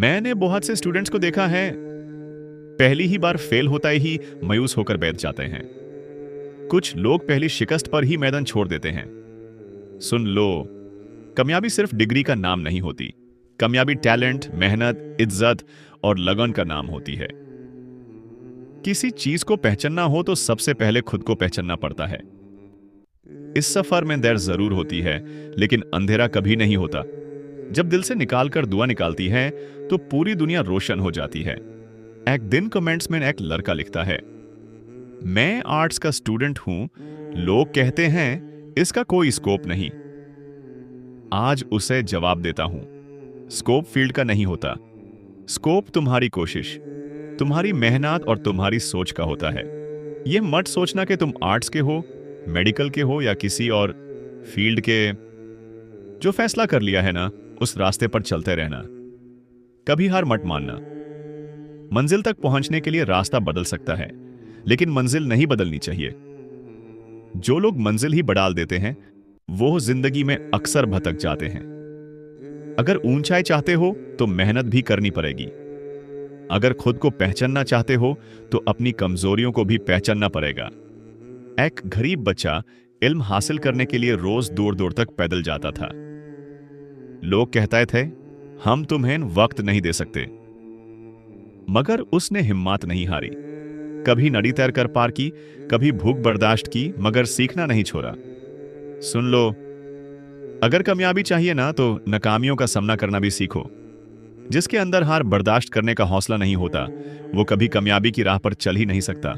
मैंने बहुत से स्टूडेंट्स को देखा है, पहली ही बार फेल होता ही मायूस होकर बैठ जाते हैं। कुछ लोग पहली शिकस्त पर ही मैदान छोड़ देते हैं। सुन लो, कामयाबी सिर्फ डिग्री का नाम नहीं होती। कामयाबी टैलेंट, मेहनत, इज्जत और लगन का नाम होती है। किसी चीज को पहचानना हो तो सबसे पहले खुद को पहचानना पड़ता है। इस सफर में देर जरूर होती है, लेकिन अंधेरा कभी नहीं होता। जब दिल से निकालकर दुआ निकालती है तो पूरी दुनिया रोशन हो जाती है। एक दिन कमेंट्स में एक लड़का लिखता है, मैं आर्ट्स का स्टूडेंट हूं, लोग कहते हैं इसका कोई स्कोप नहीं। आज उसे जवाब देता हूं, स्कोप फील्ड का नहीं होता। स्कोप तुम्हारी कोशिश, तुम्हारी मेहनत और तुम्हारी सोच का होता है। यह मत सोचना कि तुम आर्ट्स के हो, मेडिकल के हो या किसी और फील्ड के। जो फैसला कर लिया है ना, उस रास्ते पर चलते रहना। कभी हार मत मानना। मंजिल तक पहुंचने के लिए रास्ता बदल सकता है, लेकिन मंजिल नहीं बदलनी चाहिए। जो लोग मंजिल ही बदल देते हैं वो जिंदगी में अक्सर भटक जाते हैं। अगर ऊंचाई चाहते हो तो मेहनत भी करनी पड़ेगी। अगर खुद को पहचानना चाहते हो तो अपनी कमजोरियों को भी पहचानना पड़ेगा। एक गरीब बच्चा इल्म हासिल करने के लिए रोज दूर दूर तक पैदल जाता था। लोग कहते थे, हम तुम्हें वक्त नहीं दे सकते, मगर उसने हिम्मत नहीं हारी। कभी नदी तैर कर पार की, कभी भूख बर्दाश्त की, मगर सीखना नहीं छोड़ा। सुन लो, अगर कामयाबी चाहिए ना तो नाकामियों का सामना करना भी सीखो। जिसके अंदर हार बर्दाश्त करने का हौसला नहीं होता वो कभी कामयाबी की राह पर चल ही नहीं सकता।